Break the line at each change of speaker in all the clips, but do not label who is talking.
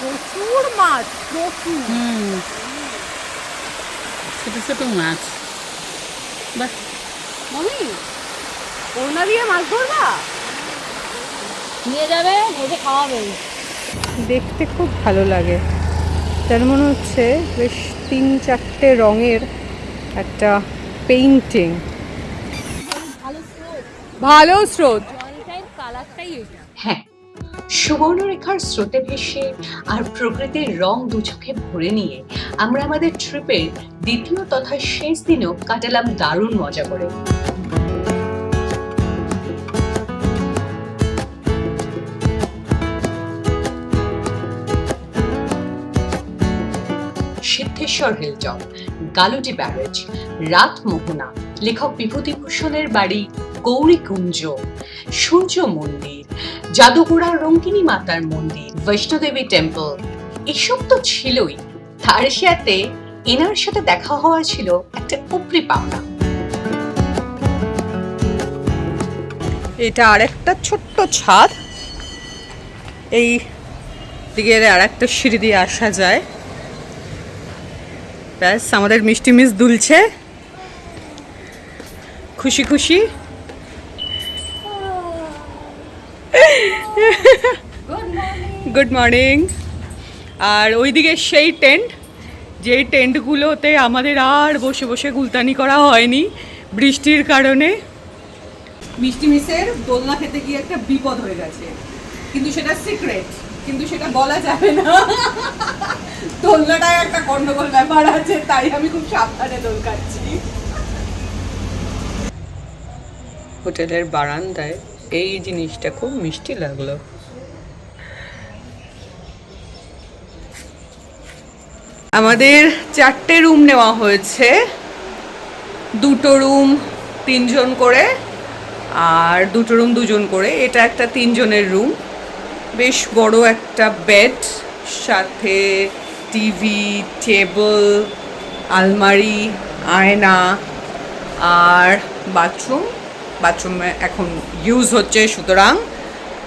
প্রচুর মাছ, প্রচুর।
ছোট ছোট মাছ। বাহ
মমি, ওনা দিয়ে মাছ ধরবা?
নিয়ে যাবে, এসে খাওয়াবে।
দেখতে খুব ভালো লাগে, তার মনে হচ্ছে বেশ 3-4টে রঙের একটা পেইন্টিং। ভালো স্রোত,
কালারটাই এটা।
হ্যাঁ, সুবর্ণরেখার স্রোতে ভেসে আর প্রকৃতির রং দু চোখে ভরে নিয়ে আমরা আমাদের ট্রিপের দ্বিতীয় তথা শেষ দিনও কাটালাম দারুণ মজা করে। সিদ্ধেশ্বর হিলটপ, গালুডি ব্যারেজ, রাত মোহনা, লেখক বিভূতিভূষণের বাড়ি গৌরীকুঞ্জ, সূর্য মন্দির, জাদুঘোড়া রঙ্গিনী মাতার মন্দির, বৈষ্ণোদেবী টেম্পল, এসব তো ছিলই, তার সাথে এনার সাথে দেখা হওয়া ছিল একটা উপরি পাওনা।
এটা আরেকটা ছোট্ট ছাদ, এই দিকে আরেকটা সিঁড়ি দিয়ে আসা যায়। ব্যাস, আমাদের মিষ্টি মিস দুলছে, খুশি খুশি। Good morning. আর ওইদিকে সেই টেন্ট, যেই টেন্টগুলোতে আমাদের আর বসে বসে গুলতানি করা হয়নি বৃষ্টির কারণে। মিষ্টি মিসের দোলনা খেতে গিয়ে একটা বিপদ হয়ে গেছে, কিন্তু সেটা সিক্রেট, কিন্তু সেটা বলা যাবে না। দোলনাটায় একটা গন্ডগোল ব্যাপার আছে, তাই আমি খুব সাবধানে দোল খাচ্ছি। হোটেলের বারান্দায় এই জিনিসটা খুব মিষ্টি লাগলো। আমাদের 4টে রুম নেওয়া হয়েছে, 2টো রুম 3 জন করে আর 2টো রুম 2 জন করে। এটা একটা 3 জনের রুম, বেশ বড় একটা বেড, সাথে টিভি, টেবিল, আলমারি, আয়না আর বাথরুম। বাথরুমে এখন ইউজ হচ্ছে, সুতরাং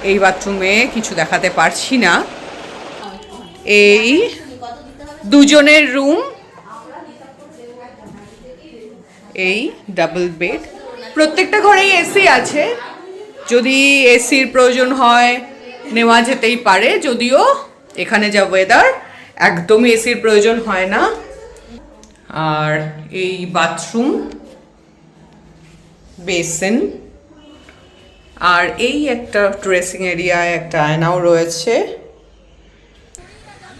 এই বাথরুমে কিছু দেখাতে পারছি না। এই 2 জনের রুম, এই ডাবল বেড। প্রত্যেকটা ঘরেই এসি আছে, যদি এসির প্রয়োজন হয় নেওয়া যেতেই পারে, যদিও এখানে যা ওয়েদার একদমই এসির প্রয়োজন হয় না। আর এই বাথরুম, বেসিন, আর এই একটা ড্রেসিং এরিয়ায় একটা আয়নাও রয়েছে।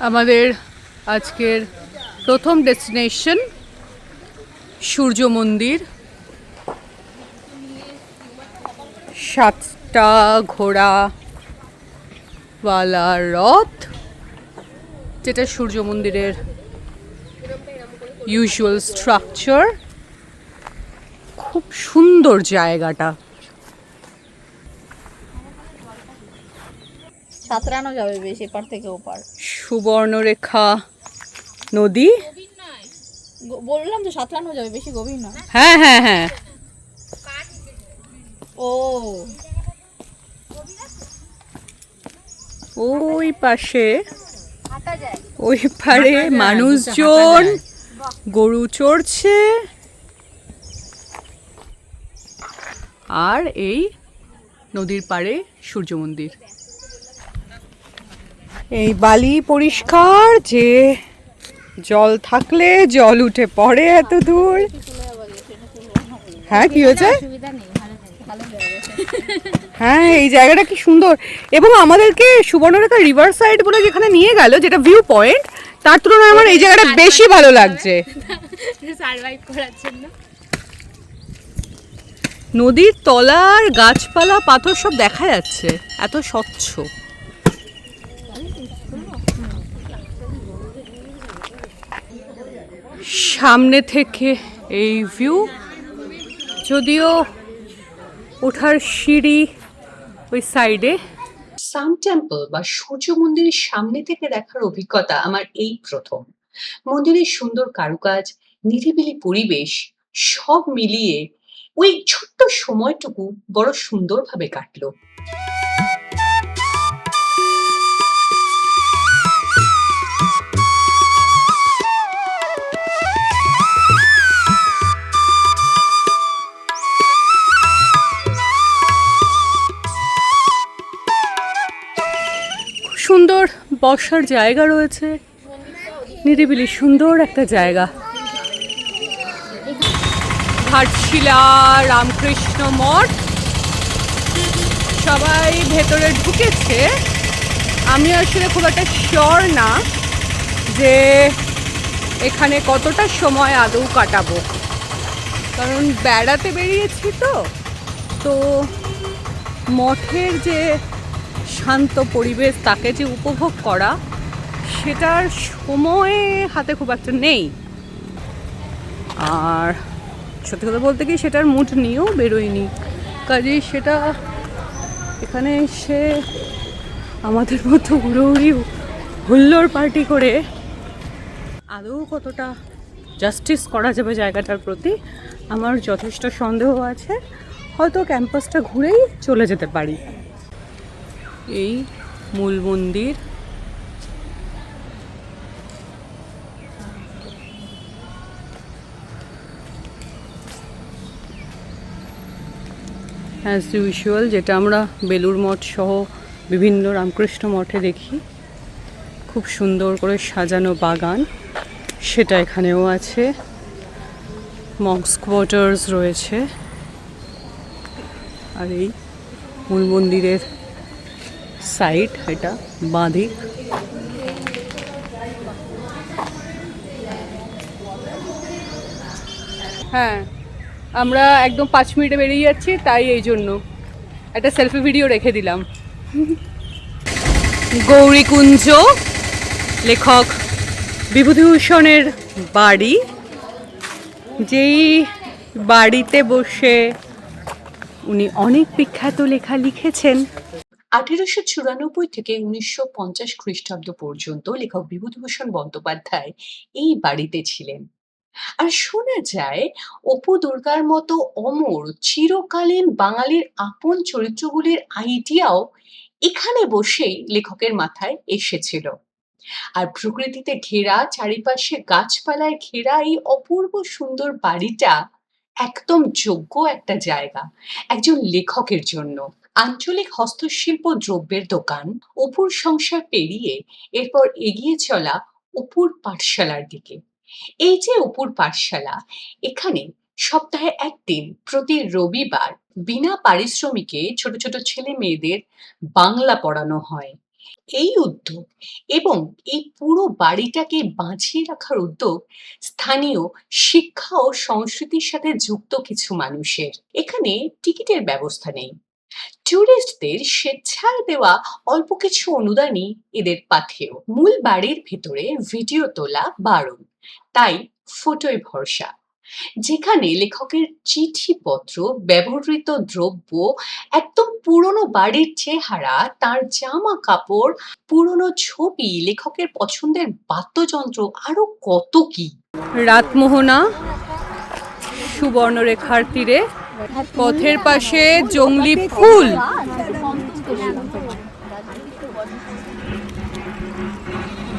আমাদের আজকের প্রথম ডেস্টিনেশন সূর্য মন্দির। 7টা ঘোড়াওয়ালা রথ, যেটা সূর্য মন্দিরের ইউজুয়াল স্ট্রাকচার। খুব সুন্দর জায়গাটা।
সাঁতরানো যাবে বেশ এপার থেকে ওপার।
সুবর্ণরেখা নদী,
বললাম তো সাঁতরানো যাবে, বেশি গভীর না।
হ্যাঁ হ্যাঁ হ্যাঁ।
ও
ওই পাশে, ওই পারে মানুষজন গরু চড়ছে, আর এই নদীর পাড়ে সূর্য মন্দির। এই বালি পরিষ্কার, যে জল থাকলে জল উঠে পড়ে এত দূর। হ্যাঁ, কি হয়েছে? হ্যাঁ, এই জায়গাটা কি সুন্দর। এবং আমাদেরকে সুবর্ণরেখা রিভার সাইড বলে যেখানে নিয়ে গেল, যেটা ভিউ পয়েন্ট, তার তুলনায় আমার এই জায়গাটা বেশি ভালো লাগছে।
সারভাইভ করার জন্য
নদীর তলার গাছপালা, পাথর সব দেখা যাচ্ছে, এত স্বচ্ছ। সামনে থেকে এই ভিউ, যদিও ওঠার সিঁড়ি ওই সাইডে।
সান টেম্পল বা সূর্য মন্দিরের সামনে থেকে দেখার অভিজ্ঞতা আমার এই প্রথম। মন্দিরের সুন্দর কারুকাজ, নিরিবিলি পরিবেশ, সব মিলিয়ে ওই ছোট্ট সময়টুকু বড় সুন্দরভাবে কাটলো।
সুন্দর বসার জায়গা রয়েছে, নিরিবিলি সুন্দর একটা জায়গা। ঘাটশিলা রামকৃষ্ণ মঠ, সবাই ভেতরে ঢুকেছে। আমি আসলে খুব একটা শিওর না যে এখানে কতটা সময় আদৌ কাটাবো, কারণ বেড়াতে বেরিয়েছি তো মঠের যে শান্ত পরিবেশ তাকে যে উপভোগ করা, সেটার সময় হাতে খুব একটা নেই। আর সত্যি কথা বলতে কি, সেটার মুড নিয়েও বেরোয়নি, কাজেই সেটা এখানে এসে আমাদের মতো উড়োউড়ি হুল্লোড় পার্টি করে আদৌ কতটা জাস্টিস করা যাবে জায়গাটার প্রতি আমার যথেষ্ট সন্দেহ আছে। হয়তো ক্যাম্পাসটা ঘুরেই চলে যেতে পারি। এই মূল মন্দির, অ্যাজ ইউজুয়াল যেটা আমরা বেলুড় মঠ সহ বিভিন্ন রামকৃষ্ণ মঠে দেখি, খুব সুন্দর করে সাজানো বাগান, সেটা এখানেও আছে। মঙ্কস কোয়ার্টার্স রয়েছে। আর এই মূল মন্দিরের সাইড, এটা বাঁদিক। হ্যাঁ, আমরা একদম 5 মিনিটে বেরিয়ে যাচ্ছি, তাই এই জন্য একটা সেলফি ভিডিও রেখে দিলাম। গৌরীকুঞ্জ, লেখক বিভূতিভূষণের বাড়ি, যেই বাড়িতে বসে উনি অনেক বিখ্যাত লেখা লিখেছেন।
1894 থেকে 1950 খ্রিস্টাব্দ পর্যন্ত লেখক বিভূতিভূষণ বন্দ্যোপাধ্যায় এই বাড়িতে ছিলেন। আর শোনা যায় অপু দুর্গার মতো অমর চিরকালীন বাঙালির আপন চরিত্রগুলির আইডিয়াও এখানে বসেই লেখকের মাথায় এসেছিল। আর প্রকৃতিতে ঘেরা, চারিপাশে গাছপালায় ঘেরা এই অপূর্ব সুন্দর বাড়িটা একদম যোগ্য একটা জায়গা একজন লেখকের জন্য। আঞ্চলিক হস্তশিল্প দ্রব্যের দোকান, অপুর সংসার পেরিয়ে এরপর এগিয়ে চলা অপুর পাঠশালার দিকে। এই যে অপুর পাঠশালা, এখানে সপ্তাহে একদিন প্রতি রবিবার বিনা পারিশ্রমিকে ছোট ছোট ছেলে মেয়েদের বাংলা পড়ানো হয়। এই উদ্যোগ এবং এই পুরো বাড়িটাকে বাঁচিয়ে রাখার উদ্যোগ স্থানীয় শিক্ষা ও সংস্কৃতির সাথে যুক্ত কিছু মানুষের। এখানে টিকিটের ব্যবস্থা নেই, টুরিস্টদের স্বেচ্ছায় দেওয়া অল্প কিছু অনুদানই এদের পাথেয়। মূল বাড়ির ভেতরে ভিডিও তোলা বারণ, তাই ফটোয় ভরসা। যেখানে লেখকের চিঠিপত্র, ব্যবহৃত দ্রব্য, একদম পুরনো বাড়ির চেহারা, তার জামা কাপড়, পুরনো ছবি, লেখকের পছন্দের বাদ্যযন্ত্র, আরো কত কি।
রাতমোহনা সুবর্ণরেখার তীরে, পথের পাশে জংলি ফুল,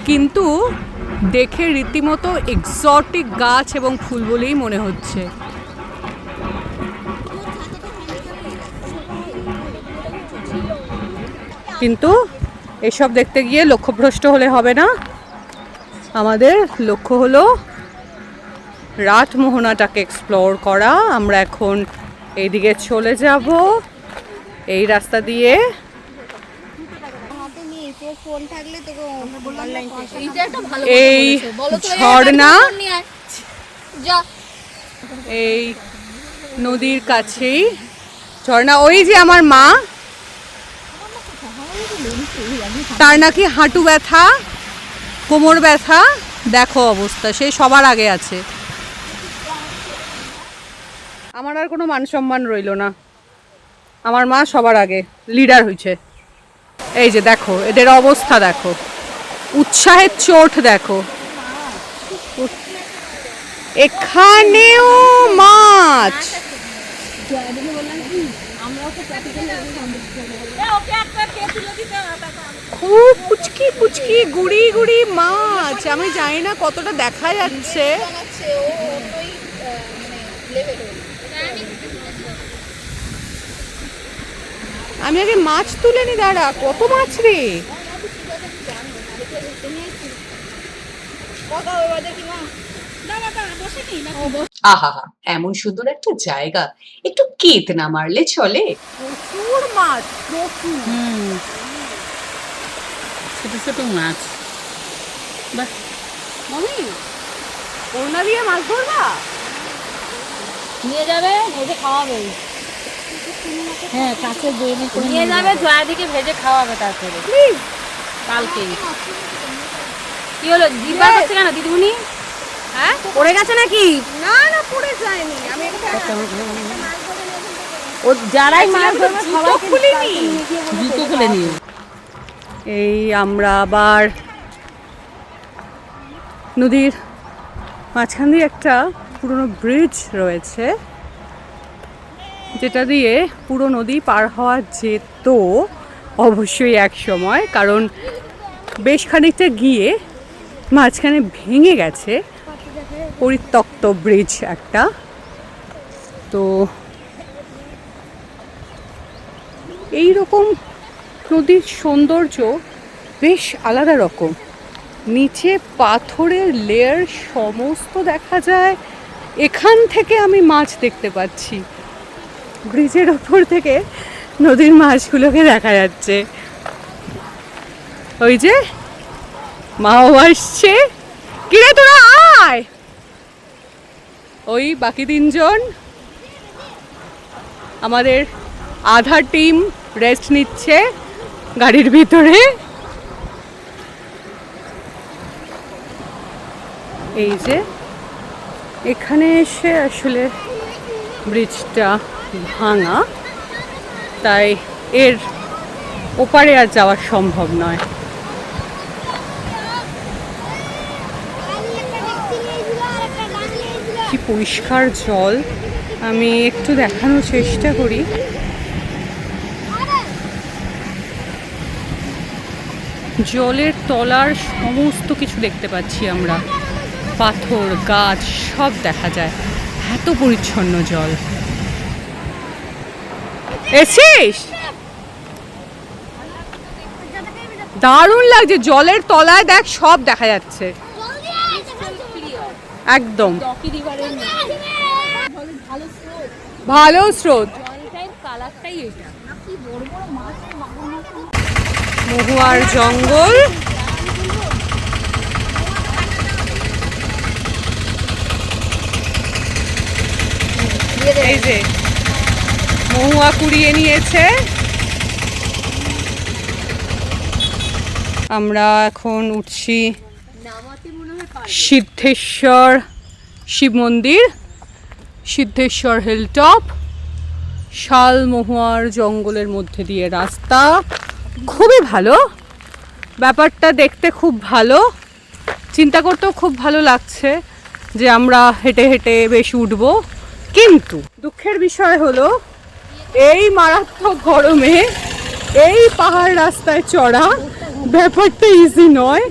কিন্তু দেখে রীতিমতো এক্সোটিক গাছ এবং ফুল বলেই মনে হচ্ছে। কিন্তু এসব দেখতে গিয়ে লক্ষ্যভ্রষ্ট হলে হবে না। আমাদের লক্ষ্য হলো রাতমোহনাটাকে এক্সপ্লোর করা। আমরা এখন এইদিকে চলে যাব, এই রাস্তা দিয়ে। এই ঝর্ণা এই নদীর কাছেই ঝর্ণা। ওই যে আমার মা, তার নাকি হাঁটু ব্যথা, কোমর ব্যথা, দেখো অবস্থা, সে সবার আগে আছে। আমার আর কোনো মান সম্মান রইল না, আমার মা সবার আগে লিডার হয়েছে। এই যে দেখো এদের অবস্থা, দেখো উৎসাহের চোট দেখো। এখানেও মাছ, খুব পুচকি পুচকি গুড়ি গুড়ি মাছ। আমি জানি না কতটা দেখা যাচ্ছে। আমি আগে মাছ তুলে নি, দাঁড়া, কত মাছ রে।
আহা, এমন সুন্দর একটা জায়গা, একটু কেত না মারলে চলে?
প্রচুর মাছ, প্রচুর।
ছোট ছোট মাছ। বাহ,
মামি ওড়না দিয়ে মাছ ধরবা? নিয়ে যাবে, ভেজে খাওয়াবে।
হ্যাঁ, কাছের বইনি করে
নিয়ে যাবে, জয়াদিকে ভেজে খাওয়াবে তারপরে
কালকে।
কি হলো, জিব্বা করছে কেন দিদিমণি? হ্যাঁ, পড়ে গেছে নাকি? না না, পড়ে যায়নি। আমি ও যারাই মাছ ধরবে সবাই খুলিনি,
জুতো খুলে নিও।
এই আমরা আবার নদীর মাঝখান দিয়ে একটা পুরনো ব্রিজ রয়েছে, যেটা দিয়ে পুরো নদী পার হওয়া যেত অবশ্যই এক সময়, কারণ বেশ খানিকটা গিয়ে মাঝখানে ভেঙে গেছে, পরিত্যক্ত ব্রিজ একটা। তো এই রকম নদীর সৌন্দর্য বেশ আলাদা রকম। নিচে পাথরের লেয়ার সমস্ত দেখা যায়, এখান থেকে আমি মাছ দেখতে পাচ্ছি, ব্রিজের ওপর থেকে নদীর মাছগুলোকে দেখা যাচ্ছে। ওই যে মাও আসছে, কিরে তোরা আয়। ওই বাকি তিনজন, আমাদের আধা টিম রেস্ট নিচ্ছে গাড়ির ভিতরে। এই যে এখানে এসে আসলে ব্রিজটা ভাঙা, তাই এর ওপারে আর যাওয়া সম্ভব নয়। কি পরিষ্কার জল, আমি একটু দেখানোর চেষ্টা করি। জলের তলার সমস্ত কিছু দেখতে পাচ্ছি আমরা, পাথর গাছ সব দেখা যায়, এত পরিচ্ছন্ন জল। এসিস, দারুণ লাগছে, জলের তলায় দেখ সব দেখা যাচ্ছে একদম, ভালো স্রোত। মহুয়ার জঙ্গল, এই যে মহুয়া কুড়িয়ে নিয়েছে। আমরা এখন উঠছি সিদ্ধেশ্বর শিব মন্দির, সিদ্ধেশ্বর হিলটপ, শাল মহুয়ার জঙ্গলের মধ্যে দিয়ে রাস্তা, খুবই ভালো ব্যাপারটা, দেখতে খুব ভালো, চিন্তা করতেও খুব ভালো লাগছে যে আমরা হেঁটে হেঁটে বেশ উঠবো। কিন্তু দুঃখের বিষয় হলো এই মারাত্মক গরমে এই পাহাড় রাস্তায় চড়া ব্যাপারটা ইজি নয়,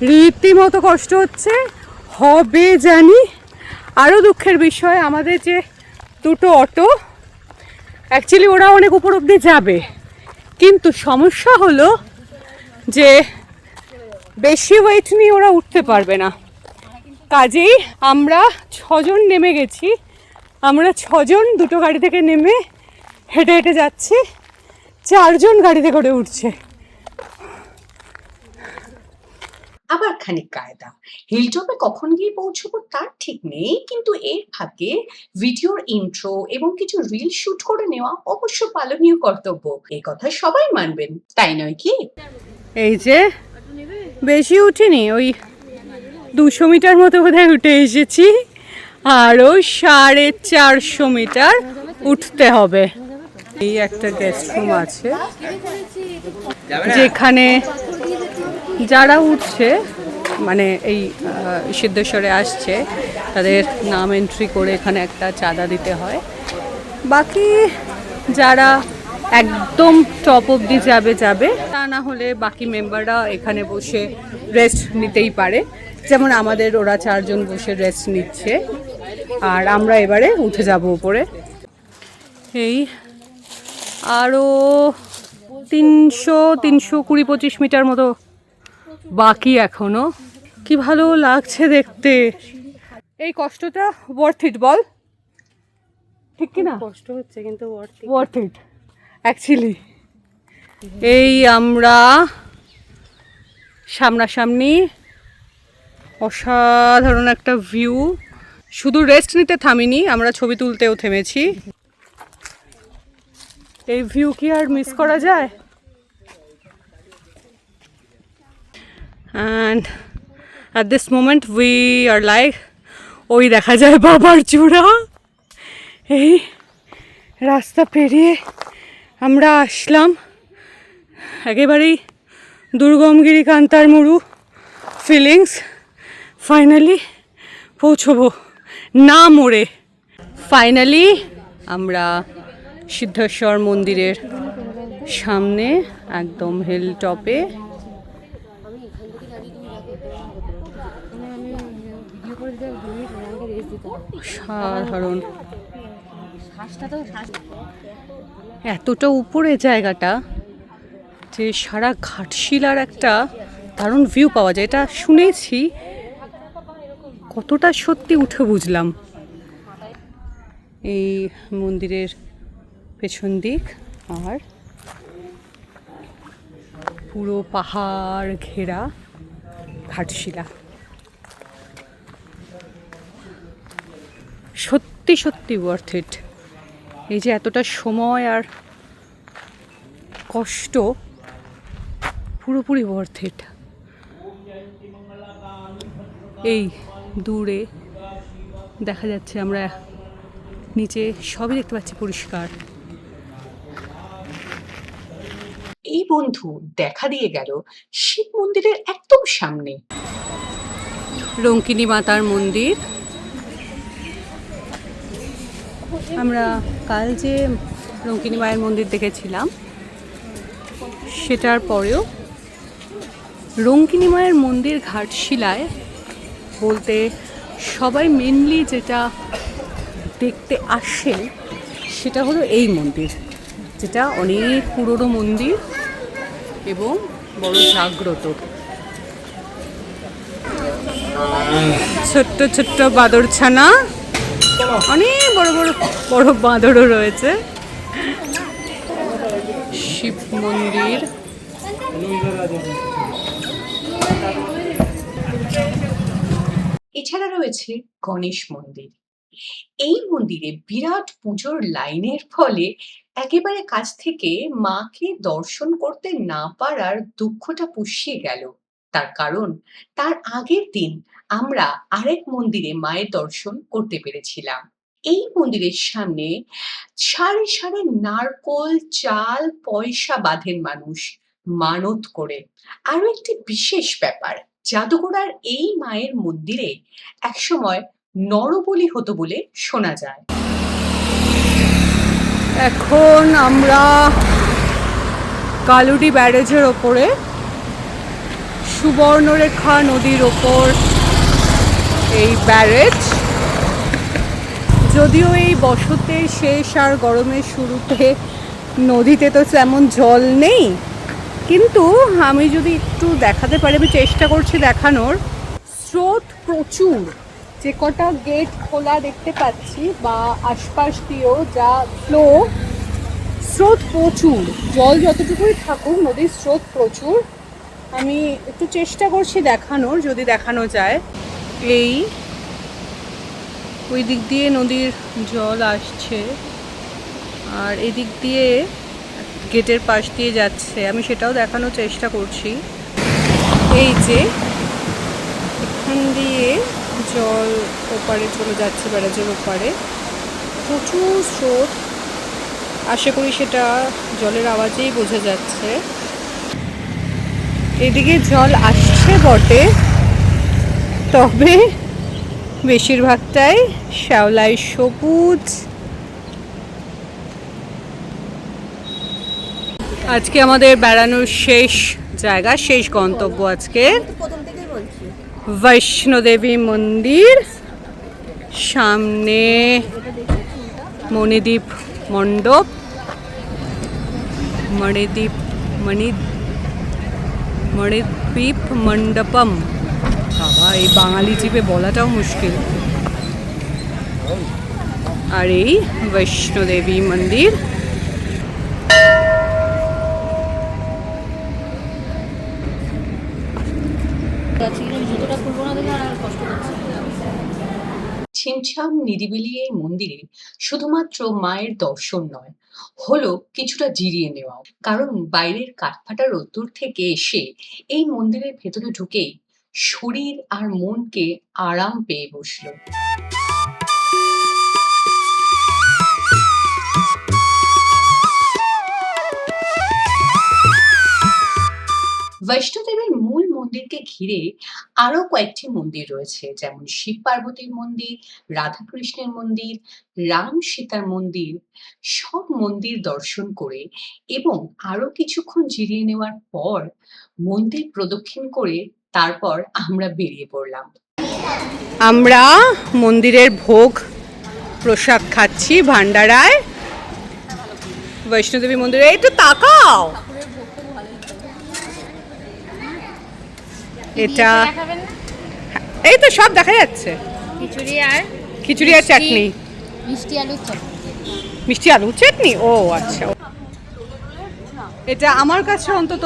রীতিমতো কষ্ট হচ্ছে, হবে জানি। আরও দুঃখের বিষয়, আমাদের যে দুটো অটো, অ্যাকচুয়ালি ওরা অনেক উপর অব্দি যাবে, কিন্তু সমস্যা হলো যে বেশি ওয়েট নিয়ে ওরা উঠতে পারবে না, কাজেই আমরা 6 জন নেমে গেছি। আমরা 6 জন দুটো গাড়ি থেকে নেমে হেঁটে হেঁটে যাচ্ছি, 4 জন গাড়িতে করে উঠছে।
আবার খানিক কায়দা, হিলটপে কখন গিয়ে পৌঁছবো তার ঠিক নেই, কিন্তু এর ফাঁকে ভিডিওর ইন্ট্রো এবং কিছু রিল শুট করে নেওয়া অবশ্য পালনীয় কর্তব্য, এই কথা সবাই মানবেন, তাই নয় কি?
এই যে বেশি উঠিনি, ওই 200 মিটার মতো বোধহয় উঠে এসেছি, আরও 450 মিটার উঠতে হবে। এই একটা গেস্ট রুম আছে, যেখানে যারা উঠছে, মানে এই সিদ্ধেশ্বরে আসছে, তাদের নাম এন্ট্রি করে এখানে একটা চাঁদা দিতে হয়। বাকি যারা একদম টপ অবধি যাবে, তা না হলে বাকি মেম্বাররা এখানে বসে রেস্ট নিতেই পারে, যেমন আমাদের ওরা 4 জন বসে রেস্ট নিচ্ছে, আর আমরা এবারে উঠে যাব উপরে। এই আরও 320-25 মিটার মতো বাকি এখনো। কি ভালো লাগছে দেখতে। এই কষ্টটা ওয়ার্থ ইট বল, ঠিক কি না?
কষ্ট হচ্ছে কিন্তু
ওয়ার্থ ইট অ্যাকচুয়ালি। এই আমরা সামনাসামনি অসাধারণ একটা ভিউ। শুধু রেস্ট নিতে থামিনি, আমরা ছবি তুলতেও থেমেছি। এই ভিউ কি আর মিস করা যায়? And at this moment we are like, ওই দেখা যায় বাবার চূড়া। এই রাস্তা পেরিয়ে আমরা আসলাম একেবারেই দুর্গমগিরি কান্তারমুরু ফিলিংস। ফাইনালি পৌঁছবো না মরে। ফাইনালি আমরা সিদ্ধেশ্বর মন্দিরের সামনে, একদম হিল টপে। সাধারণ এতটা উপরে জায়গাটা যে সারা ঘাটশিলার একটা দারুণ ভিউ পাওয়া যায়, এটা শুনেছি। কতটা সত্যি উঠে বুঝলাম। এই মন্দিরের পেছন দিক আর পুরো পাহাড় ঘেরা ঘাটশিলা। সত্যি সত্যি ওয়ার্থ ইট। এই যে এতটা সময় আর কষ্ট, পুরোপুরি ওয়ার্থ ইট। এই দূরে দেখা যাচ্ছে, আমরা নিচে সবই দেখতে পাচ্ছি পরিষ্কার।
এই বন্ধু দেখা দিয়ে গেল শিব মন্দিরের একদম সামনে।
রঙ্কিনী মাতার মন্দির। আমরা কাল যে রঙ্কিনী মায়ের মন্দির দেখেছিলাম, সেটার পরেও রঙ্কিনী মায়ের মন্দির ঘাটশিলায় বলতে সবাই মেনলি যেটা দেখতে আসে সেটা হলো এই মন্দির, যেটা অনেক পুরনো মন্দির এবং বড় জাগ্রত। ছোট্ট ছোট্ট বাঁদরছানা, অনেক বড় বড় বড় বাঁদরও রয়েছে। শিব মন্দির,
এছাড়া রয়েছে গণেশ মন্দির। এই মন্দিরে বিরাট পুজোর লাইনের ফলে একেবারে কাছ থেকে মাকে দর্শন করতে না পারার দুঃখটা পুষিয়ে গেল। তার কারণ, তার আগের দিন আমরা আরেক মন্দিরে মায়ের দর্শন করতে পেরেছিলাম। এই মন্দিরের সামনে সারি সারি নারকোল, চাল, পয়সা বাঁধেন মানুষ মানত করে। আরো একটি বিশেষ ব্যাপার, জাদুগোড়ার এই মায়ের মন্দিরে একসময় নরবলি হতো বলে শোনা যায়।
এখন আমরা কালুডি ব্যারেজের ওপরে, সুবর্ণরেখা নদীর ওপর এই ব্যারেজ। যদিও এই বসন্তের শেষ আর গরমের শুরুতে নদীতে তো তেমন জল নেই, কিন্তু আমি যদি একটু দেখাতে পারি, আমি চেষ্টা করছি দেখানোর। স্রোত প্রচুর, যে কটা গেট খোলা দেখতে পাচ্ছি বা আশপাশ দিয়েও যা ফ্লো, স্রোত প্রচুর। জল যতটুকুই থাকুক, নদীর স্রোত প্রচুর। আমি একটু চেষ্টা করছি দেখানোর, যদি দেখানো যায়। এই ওই দিক দিয়ে নদীর জল আসছে আর এদিক দিয়ে গেটের পাশ দিয়ে যাচ্ছে, আমি সেটাও দেখানোর চেষ্টা করছি। এই যে এখান দিয়ে জল ওপারে চলে যাচ্ছে, ব্যারেজের ওপারে প্রচুর স্রোত। আশা করি সেটা জলের আওয়াজেই বোঝা যাচ্ছে। এদিকে জল আসছে বটে, তবে বেশিরভাগটাই শ্যাওলায় সবুজ। আজকে আমাদের বেড়ানোর শেষ জায়গা, শেষ গন্তব্য আজকে বৈষ্ণোদেবী মন্দির। সামনে মণিদ্বীপ মণ্ডপ, মণিদ্বীপ মণ্ডপম। বাবা, এই বাঙালি চিপে বলাটাও মুশকিল। আর এই বৈষ্ণোদেবী মন্দির।
জুতোটা খুলবো না দেখে আর কষ্ট হচ্ছে।
ছিমছাম নিরিবিলি এই মন্দিরে শুধুমাত্র মায়ের দর্শন নয়, হলো কিছুটা জিরিয়ে নেওয়া। কারণ বাইরের কাঠফাটা রোদ্দুর থেকে এসে এই মন্দিরের ভেতরে ঢুকেই শরীর আর মনকে আরাম পেয়ে বসলো। বৈষ্ণোদেবীর মূল মন্দিরকে ঘিরে আরো কয়েকটি মন্দির রয়েছে, যেমন শিব পার্বতীর মন্দির, রাধাকৃষ্ণের মন্দির, রাম সীতার মন্দির। সব মন্দির দর্শন করে এবং আরো কিছুক্ষণ জিরিয়ে নেওয়ার পর মন্দির প্রদক্ষিণ করে তারপর আমরা বেরিয়ে পড়লাম।
আমরা মন্দিরের ভোগ প্রসাদ খাচ্ছি ভান্ডারায়, বৈষ্ণোদেবী মন্দিরে। একটু তাকাও, এটা
দেখাবেন না?
এই তো সব দেখা যাচ্ছে।
খিচুড়ি
আর চাটনি,
মিষ্টি আলুর চাটনি।
মিষ্টি আলু চাটনি। ও আচ্ছা, এটা আমার কাছে অন্তত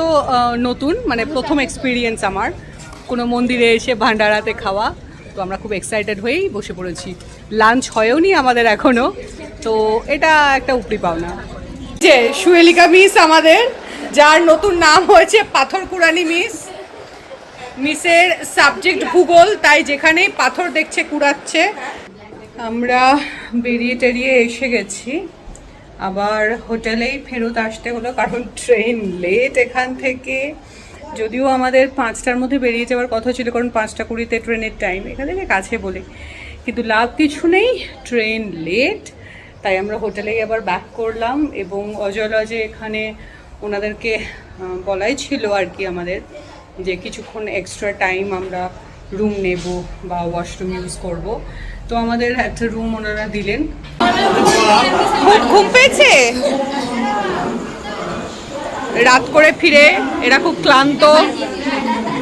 নতুন, মানে প্রথম এক্সপিরিয়েন্স আমার কোনো মন্দিরে এসে ভান্ডারাতে খাওয়া। তো আমরা খুব এক্সাইটেড হয়েই বসে পড়েছি। লাঞ্চ হয়েও নি আমাদের এখনো, তো এটা একটা উপরি পাওনা। যে সুয়েলিকা মিস আমাদের, যার নতুন নাম হয়েছে পাথর কুড়ানি মিস। মিসের সাবজেক্ট ভূগোল, তাই যেখানেই পাথর দেখছে কুড়াচ্ছে। আমরা বেরিয়ে টেরিয়ে এসে গেছি, আবার হোটেলেই ফেরত আসতে হলো কারণ ট্রেন লেট এখান থেকে। যদিও আমাদের 5টার মধ্যে বেরিয়ে যাওয়ার কথা ছিল, কারণ 5:20 ট্রেনের টাইম, এখান থেকে কাছে বলে, কিন্তু লাভ কিছু নেই, ট্রেন লেট। তাই আমরা হোটেলেই আবার ব্যাক করলাম। এবং অজয় এখানে ওনাদেরকে বলাই ছিল আর কি আমাদের, যে কিছুক্ষণ এক্সট্রা টাইম আমরা রুম নেব বা ওয়াশরুম ইউজ করব। তো আমাদের একটা রুম ওনারা দিলেন। ঘুম পেয়েছে, রাত করে ফিরে এরা খুব ক্লান্ত।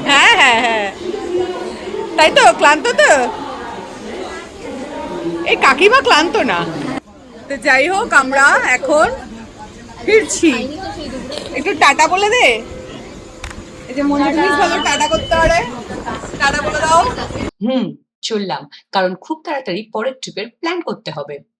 হ্যাঁ হ্যাঁ হ্যাঁ, তাই তো, ক্লান্ত তো। এই কাকিমা ক্লান্ত না। তো যাই হোক, আমরা এখন ফিরছি। একটু টাটা বলে দে। এই যে মঞ্জু তুমি ভালো টাটা করতে পারে, টাটা বলে দাও।
চললাম, কারণ খুব তাড়াতাড়ি পরের ট্রিপের প্ল্যান করতে হবে।